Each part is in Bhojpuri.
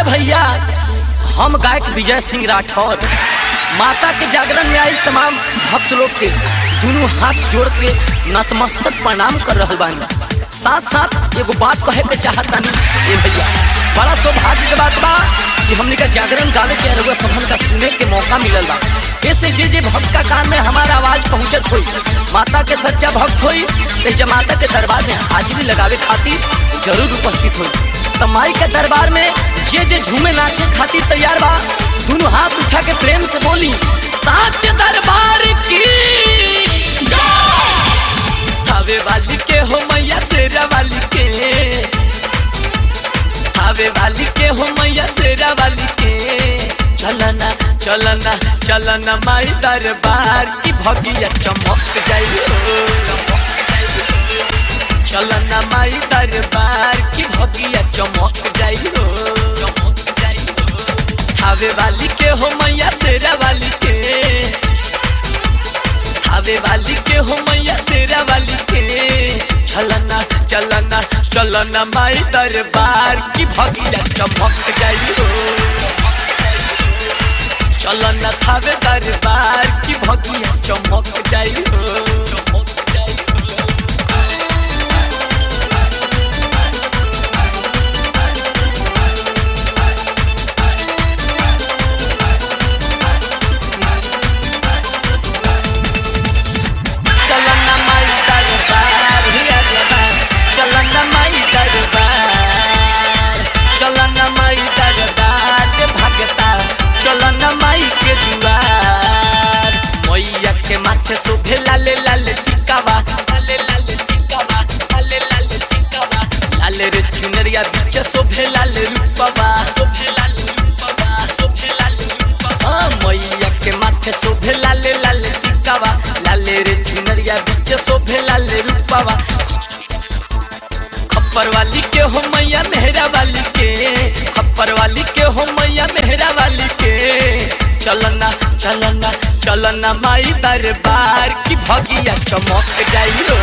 भैया, हम गायक विजय सिंह राठौर माता के जागरण में आई तमाम भक्त लोग के दोनों हाथ जोड़ के नतमस्तक प्रणाम कर रहा बानी। साथ साथ एगो बात कहे के चाहतानी, ये भैया बड़ा सौभाग्य के बात बा कि हमने का जागरण गावे के अरुआ सभन का सुनने के मौका मिलल बा। ऐसे जे भक्त का काम में हमारा आवाज पहुंचत हुई, माता के सच्चा भक्त हुई तो माता के दरबार में हाजिरी लगावे खातिर जरूर उपस्थित हुई। तो माई के दरबार में जे झूमे नाचे खातिर तैयार बा, दोनों हाथ उठा के प्रेम से बोली साच दरबार की थावे वाली के हो मैया शेरा वाली के, थावे वाली के हो मैया शेरा वाली के। चलना चलना चलना माई दरबार की भगिया चमक जाई हो, चलना माई दरबार की भगिया चमक जाई हो, चमक जाई हो। थावे वाली के हो मैया शेरा वाली के, थावे वाली के हो मैया शेरा वाली के। चलना चलना चलना माई दरबार की भगिया चमक जाई हो, चलना थावे दरबार की भगिया चमक जाई हो, चमक जाई हो। चलना माई दरबार हिया दरबार, चलना माई दरबार, चलना माई दरबार भगता, चलना माई के दुआर। मैया के माथे शोभे लाले लाले टिकावा, लाले लाले टिकावा, लाले लाले टिकावा। लाले रे चुनरिया बीच शोभे लाले रूपवा, शोभे लाले रूपवा, शोभे लाले रूपवा। मैया के माथे शोभे लाले लाले टिकावा, लाले रे चुनरिया बीच शोभे लाले रूपवा। खप्पर वाली के हो मैया मेहरा वाली के, खप्पर वाली के हो मैया मेहरा वाली के। चलना चलना चलना माई दरबार की भगिया चमक जाई हो,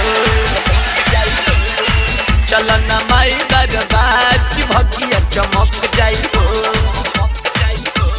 चलना माई दरबार की भगिया चमक जाई हो, चमक जाई हो।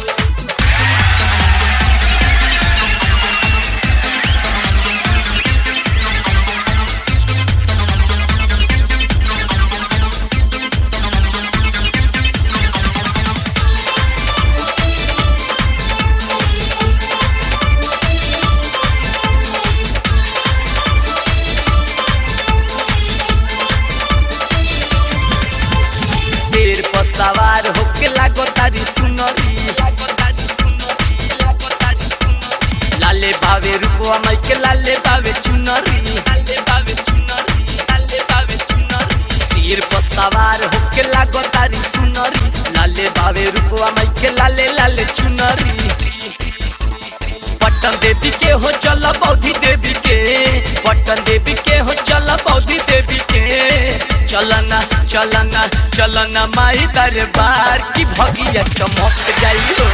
शेर पर सवार होके लागो तारी सुनरी, लागो तारी सुनरी, लागो तारी सुनरी। लाले बावे रूपवा माई के लाले बावे चुनरी, लाले बावे चुनरी, लाले बावे चुनरी। शेर पर सवार होके लागो तारी सुनरी, लाले बावे रूपवा माई के लाले लाले चुनरी। पटन देवी के हो चल बौद्धि देवी के, पटन देवी के हो चल बौद्धि देवी के। चलना चलना चलना माई दरबार की भगिया चमक जाई हो,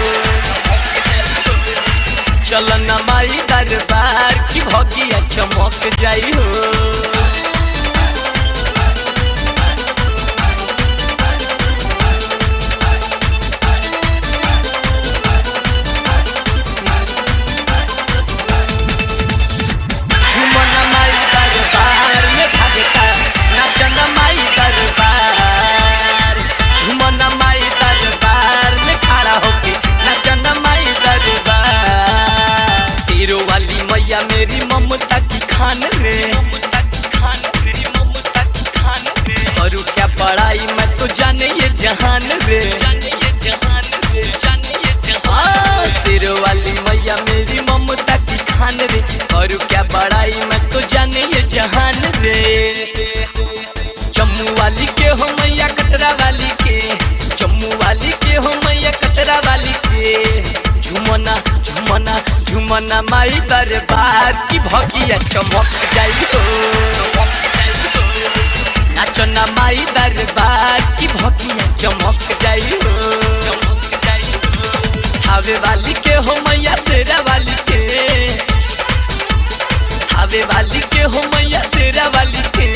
चलना माई दरबार की भगिया चमक जाई हो। मेरी ममता की खान रे, ममता की खान रे, ममता की खान रे। करूँ क्या पढ़ाई मैं तो जाने ये जहान रे, जाने ये जहान रे, जाने ये जहान। सिर वाली मैया मेरी ममता की खान रे, करूँ क्या पढ़ाई मैं तो जाने ये जहान रे। जम्मू वाली के हो मैया कटरा वाली के, जम्मू वाली के हो मैया कटरा वाली के। झुमना झुमना झुमना माई दरबार की भगिया चमक जाई हो, नाचना माई दरबार की भगिया चमक जाई हो, चमक जाई हो। थावे वाली के हो मैया शेरा वाली के, थावे वाली के हो मैया शेरा वाली के।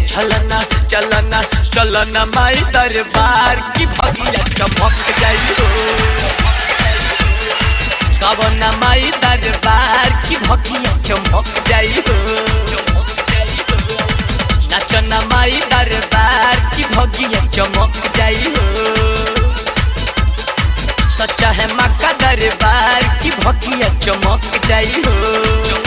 चलना चलना चलना माई दरबार की भगिया चमक चमक जाई हो। नाचना माई दरबार की भगिया चमक जाई हो। सच्चा है माँ का दरबार की भगिया चमक जाई हो।